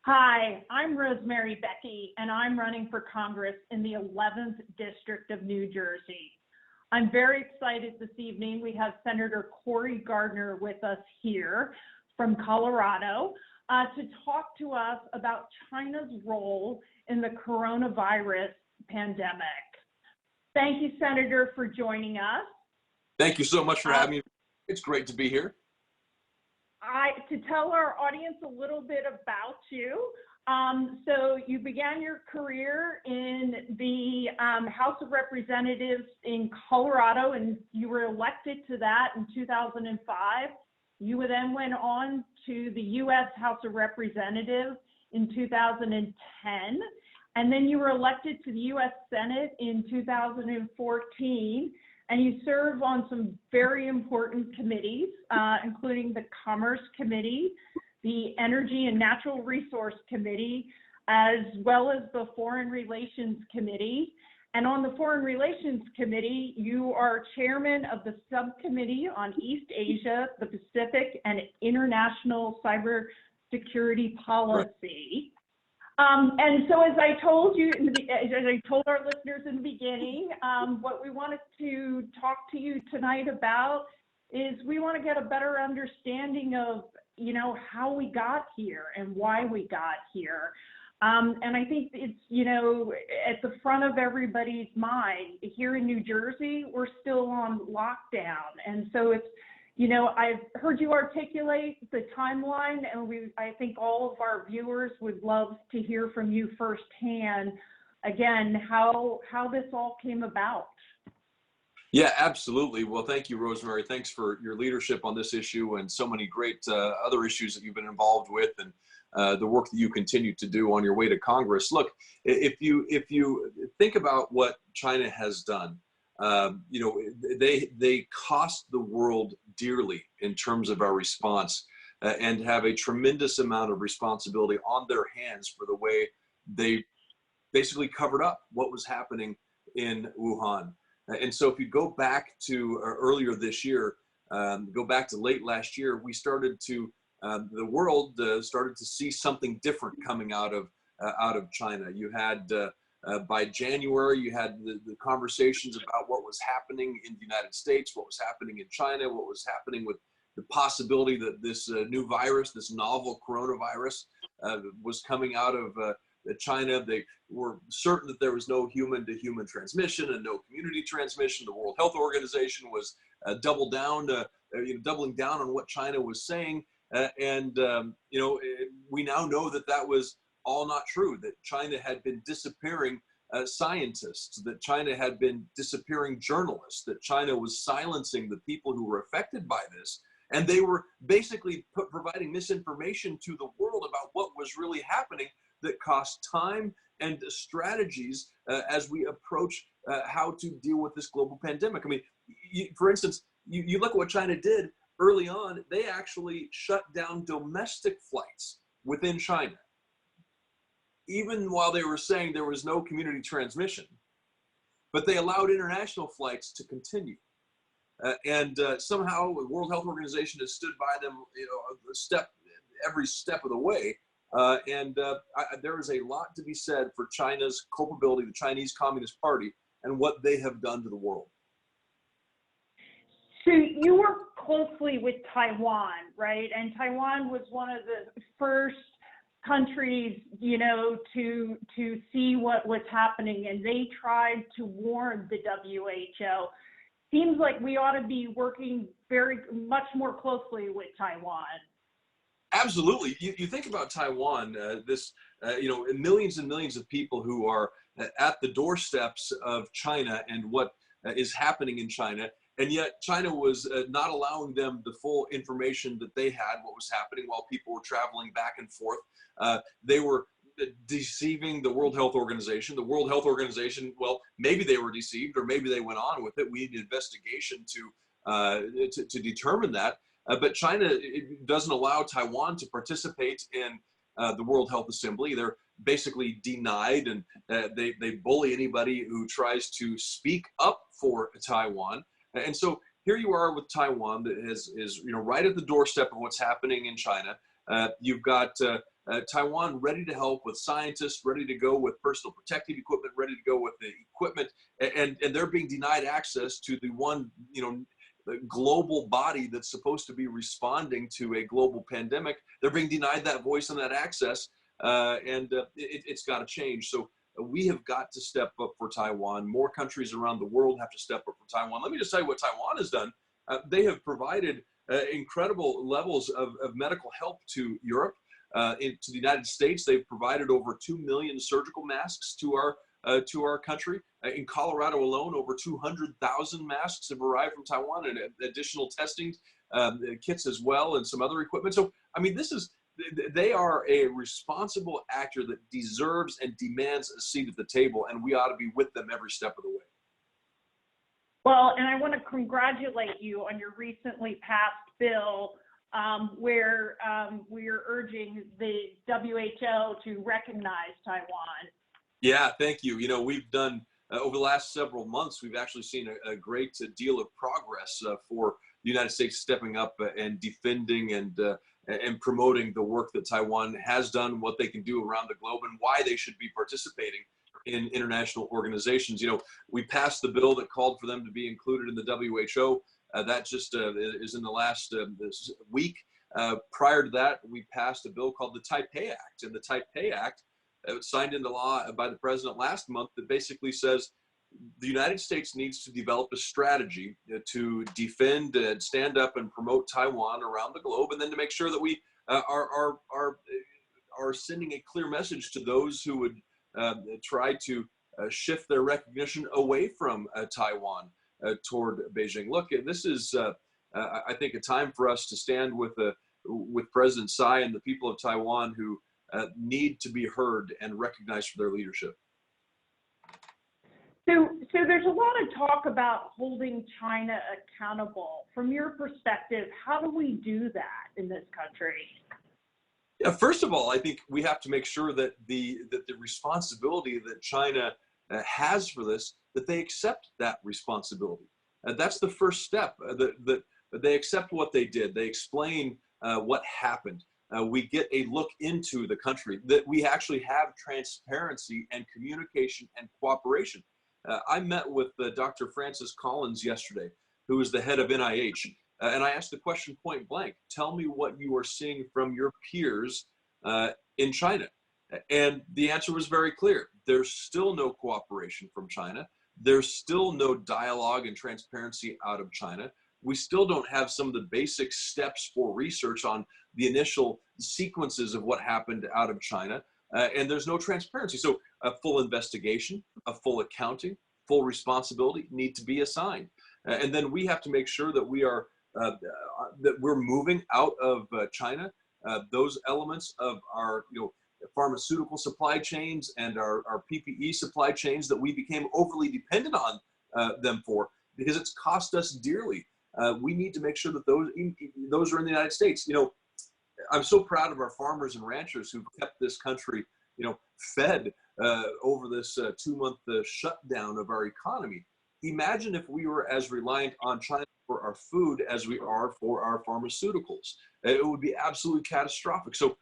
Hi, I'm Rosemary Becchi, and I'm running for Congress in the 11th District of New Jersey. I'm very excited this evening. We have Senator Cory Gardner with us here from Colorado to talk to us about China's role in the coronavirus pandemic. Thank you, Senator, for joining us. Thank you so much for having me. It's great to be here. To tell our audience a little bit about you, so you began your career in the House of Representatives in Colorado, and you were elected to that in 2005. You then went on to the U.S. House of Representatives in 2010, and then you were elected to the U.S. Senate in 2014. And you serve on some very important committees, including the Commerce Committee, the Energy and Natural Resource Committee, as well as the Foreign Relations Committee. And on the Foreign Relations Committee, you are chairman of the Subcommittee on East Asia, the Pacific, and International Cybersecurity Policy. And so as I told you, as I told our listeners in the beginning, what we wanted to talk to you tonight about is we want to get a better understanding of, how we got here and why we got here. And I think it's, at the front of everybody's mind. Here in New Jersey, we're still on lockdown. And so it's, I've heard you articulate the timeline, and I think all of our viewers would love to hear from you firsthand, again, how this all came about. Yeah, absolutely. Well, thank you, Rosemary. Thanks for your leadership on this issue and so many great other issues that you've been involved with, and the work that you continue to do on your way to Congress. Look, if you think about what China has done, they cost the world dearly in terms of our response, and have a tremendous amount of responsibility on their hands for the way they basically covered up what was happening in Wuhan. And so if you go back to earlier this year, go back to late last year, we started to, the world started to see something different coming out of China. You had by January, you had the conversations about what was happening in the United States, what was happening in China, what was happening with the possibility that this new virus, this novel coronavirus, was coming out of China. They were certain that there was no human-to-human transmission and no community transmission. The World Health Organization was doubling down on what China was saying. We now know that that was all not true, that China had been disappearing scientists, that China had been disappearing journalists, that China was silencing the people who were affected by this. And they were basically providing misinformation to the world about what was really happening that cost time and strategies as we approach how to deal with this global pandemic. I mean, for instance, you look at what China did early on. They actually shut down domestic flights within China, even while they were saying there was no community transmission, but they allowed international flights to continue. Somehow the World Health Organization has stood by them, every step of the way. There is a lot to be said for China's culpability, the Chinese Communist Party, and what they have done to the world. So you work closely with Taiwan, right? And Taiwan was one of the first countries, to see what was happening, and they tried to warn the WHO. Seems like we ought to be working very much more closely with Taiwan. Absolutely. You think about Taiwan, millions and millions of people who are at the doorsteps of China and what is happening in China. And yet China was not allowing them the full information that they had, what was happening while people were traveling back and forth. They were deceiving the World Health Organization. The World Health Organization, well, maybe they were deceived or maybe they went on with it. We need an investigation to determine that. But China doesn't allow Taiwan to participate in the World Health Assembly. They're basically denied, and they bully anybody who tries to speak up for Taiwan. And so here you are with Taiwan that is right at the doorstep of what's happening in China. You've got Taiwan ready to help with scientists, ready to go with personal protective equipment, ready to go with the equipment, and they're being denied access to the one, the global body that's supposed to be responding to a global pandemic. They're being denied that voice and that access, and it's got to change. So we have got to step up for Taiwan. More countries around the world have to step up for Taiwan. Let me just tell you what Taiwan has done. They have provided incredible levels of medical help to Europe, to the United States. They've provided over 2 million surgical masks to our country. In Colorado alone, over 200,000 masks have arrived from Taiwan, and additional testing kits as well, and some other equipment. So, I mean, they are a responsible actor that deserves and demands a seat at the table, and we ought to be with them every step of the way. Well, and I want to congratulate you on your recently passed bill where we're urging the WHO to recognize Taiwan. Yeah, thank you. We've done, over the last several months, we've actually seen a great deal of progress for the United States stepping up and defending and promoting the work that Taiwan has done, what they can do around the globe, and why they should be participating in international organizations. We passed the bill that called for them to be included in the WHO. That just is in the last this week. Prior to that, we passed a bill called the Taipei Act, and the Taipei Act signed into law by the president last month that basically says the United States needs to develop a strategy to defend and stand up and promote Taiwan around the globe, and then to make sure that we are sending a clear message to those who would try to shift their recognition away from Taiwan toward Beijing. Look, this is, I think, a time for us to stand with President Tsai and the people of Taiwan who need to be heard and recognized for their leadership. So there's a lot of talk about holding China accountable. From your perspective, how do we do that in this country? Yeah, first of all, I think we have to make sure that the responsibility that China has for this, that they accept that responsibility. That's the first step. That they accept what they did. They explain what happened. We get a look into the country, that we actually have transparency and communication and cooperation. I met with Dr. Francis Collins yesterday, who is the head of NIH, and I asked the question point blank: tell me what you are seeing from your peers in China. And the answer was very clear. There's still no cooperation from China. There's still no dialogue and transparency out of China. We still don't have some of the basic steps for research on the initial sequences of what happened out of China. And there's no transparency. So a full investigation, a full accounting, full responsibility need to be assigned. And then we have to make sure that that we're moving out of China those elements of our pharmaceutical supply chains and our PPE supply chains that we became overly dependent on them for, because it's cost us dearly. We need to make sure that those are in the United States. I'm so proud of our farmers and ranchers who've kept this country, fed over this 2-month shutdown of our economy. Imagine if we were as reliant on China for our food as we are for our pharmaceuticals. It would be absolutely catastrophic. So,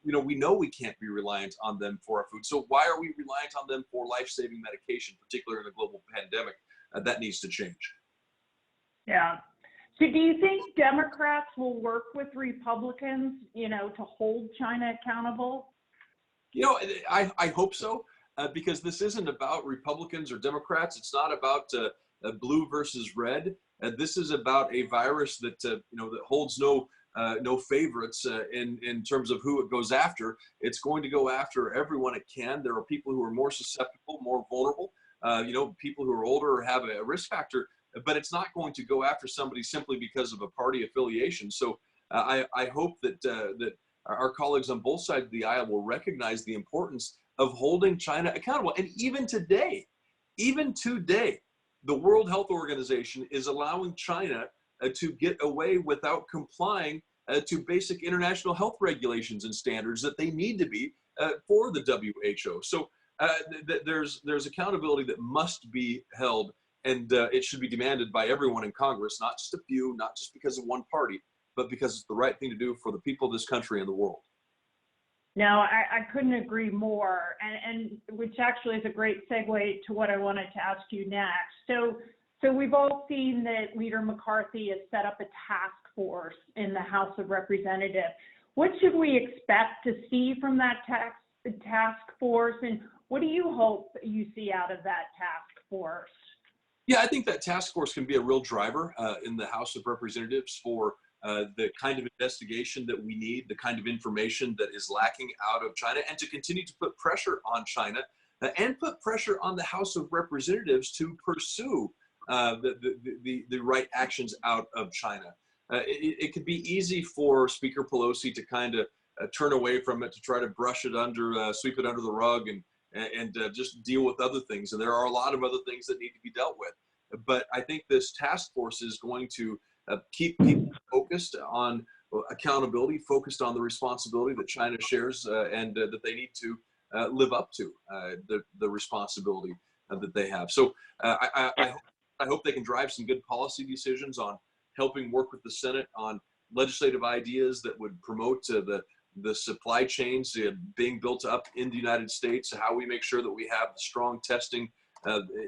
we know we can't be reliant on them for our food. So why are we reliant on them for life-saving medication, particularly in a global pandemic? That needs to change. Yeah. So do you think Democrats will work with Republicans, to hold China accountable? I hope so, because this isn't about Republicans or Democrats. It's not about blue versus red. This is about a virus that that holds no favorites in terms of who it goes after. It's going to go after everyone it can. There are people who are more susceptible, more vulnerable. People who are older or have a risk factor. But it's not going to go after somebody simply because of a party affiliation. So I hope that our colleagues on both sides of the aisle will recognize the importance of holding China accountable. And even today, the World Health Organization is allowing China to get away without complying to basic international health regulations and standards that they need to be for the WHO. So there's accountability that must be held. And it should be demanded by everyone in Congress, not just a few, not just because of one party, but because it's the right thing to do for the people of this country and the world. No, I couldn't agree more, and which actually is a great segue to what I wanted to ask you next. So we've all seen that Leader McCarthy has set up a task force in the House of Representatives. What should we expect to see from that task force, and what do you hope you see out of that task force? Yeah, I think that task force can be a real driver in the House of Representatives for the kind of investigation that we need, the kind of information that is lacking out of China, and to continue to put pressure on China and put pressure on the House of Representatives to pursue the right actions out of China. It could be easy for Speaker Pelosi to kind of turn away from it, to try to brush it under, sweep it under the rug, and just deal with other things. And there are a lot of other things that need to be dealt with. But I think this task force is going to keep people focused on accountability, focused on the responsibility that China shares, and that they need to live up to the responsibility that they have. So I hope they can drive some good policy decisions on helping work with the Senate on legislative ideas that would promote the supply chains being built up in the United States, how we make sure that we have the strong testing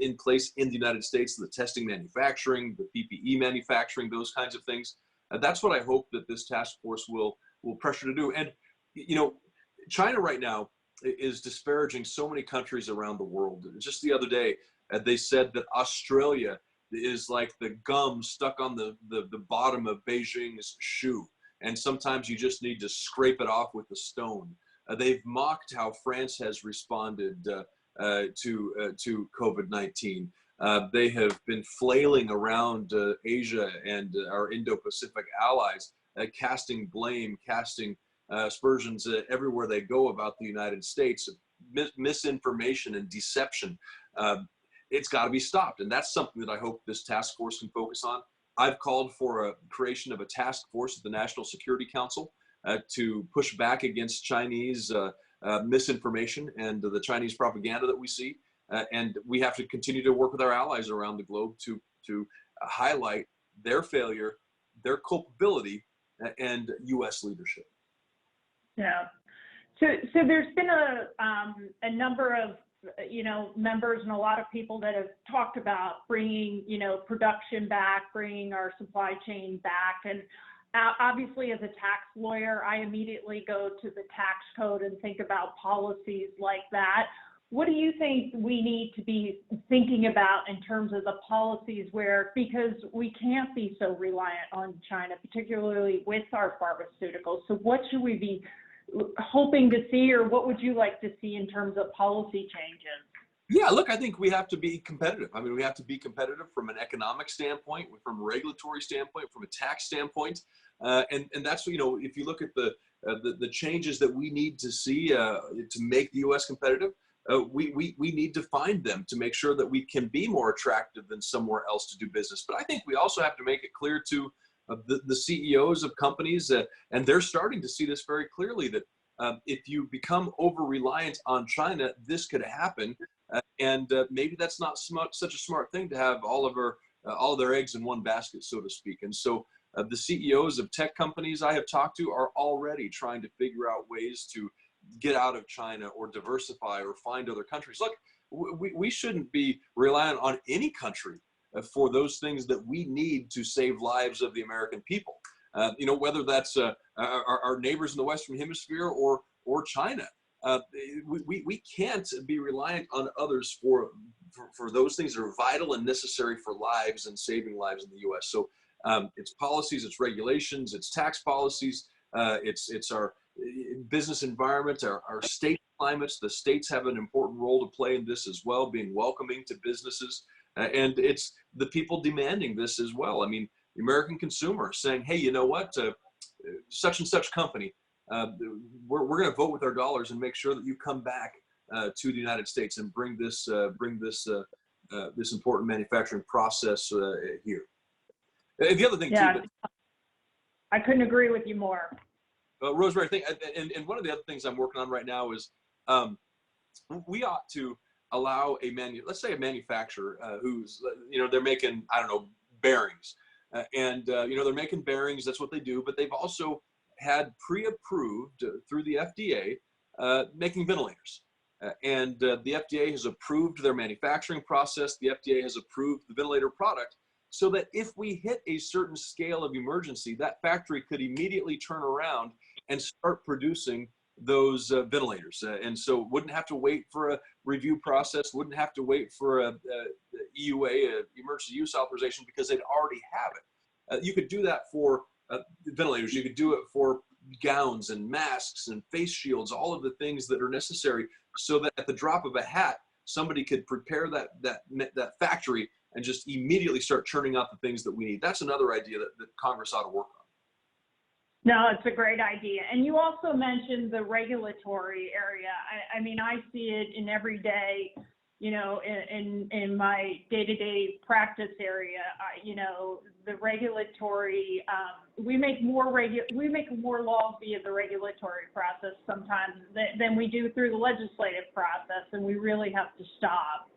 in place in the United States, the testing manufacturing, the PPE manufacturing, those kinds of things. That's what I hope that this task force will pressure to do. And, you know, China right now is disparaging so many countries around the world. Just the other day, they said that Australia is like the gum stuck on the bottom of Beijing's shoe. And sometimes you just need to scrape it off with a stone. They've mocked how France has responded to COVID-19. They have been flailing around Asia and our Indo-Pacific allies, casting blame, casting aspersions everywhere they go about the United States, misinformation and deception. It's got to be stopped. And that's something that I hope this task force can focus on. I've called for a creation of a task force at the National Security Council to push back against Chinese misinformation and the Chinese propaganda that we see. And we have to continue to work with our allies around the globe to highlight their failure, their culpability, and U.S. leadership. Yeah. So there's been a number of members and a lot of people that have talked about bringing, production back, bringing our supply chain back. And obviously, as a tax lawyer, I immediately go to the tax code and think about policies like that. What do you think we need to be thinking about in terms of the policies because we can't be so reliant on China, particularly with our pharmaceuticals? So what should we be hoping to see, or what would you like to see in terms of policy changes? Yeah, look, I think we have to be competitive. I mean, we have to be competitive from an economic standpoint, from a regulatory standpoint, from a tax standpoint. And that's, if you look at the changes that we need to see to make the U.S. competitive, we need to find them to make sure that we can be more attractive than somewhere else to do business. But I think we also have to make it clear to the CEOs of companies, and they're starting to see this very clearly, that if you become over-reliant on China, this could happen. And maybe that's not such a smart thing to have all of their eggs in one basket, so to speak. And so the CEOs of tech companies I have talked to are already trying to figure out ways to get out of China or diversify or find other countries. Look, we shouldn't be reliant on any country for those things that we need to save lives of the American people. Whether that's our neighbors in the Western Hemisphere or China. We can't be reliant on others for those things that are vital and necessary for lives and saving lives in the U.S. So it's policies, it's regulations, it's tax policies, it's our business environment, our state climates. The states have an important role to play in this as well, being welcoming to businesses. And it's the people demanding this as well. I mean, the American consumer saying, hey, you know what, such and such company, we're going to vote with our dollars and make sure that you come back to the United States and bring this important manufacturing process here. And the other thing, too, I couldn't agree with you more. Rosemary, I think, and one of the other things I'm working on right now is we ought to allow let's say a manufacturer who's, they're making, bearings, and they're making bearings. That's what they do. But they've also had pre-approved through the FDA making ventilators. The FDA has approved their manufacturing process. The FDA has approved the ventilator product so that if we hit a certain scale of emergency, that factory could immediately turn around and start producing those ventilators. And so wouldn't have to wait for a review process, wouldn't have to wait for a EUA, emergency use authorization, because they'd already have it. You could do that for ventilators. You could do it for gowns and masks and face shields, all of the things that are necessary, so that at the drop of a hat, somebody could prepare that factory and just immediately start churning out the things that we need. That's another idea that Congress ought to work on. No, it's a great idea. And you also mentioned the regulatory area. I mean, I see it in every day, you know, in my day-to-day practice area. You know, the regulatory, we make more laws via the regulatory process sometimes than we do through the legislative process, and we really have to stop.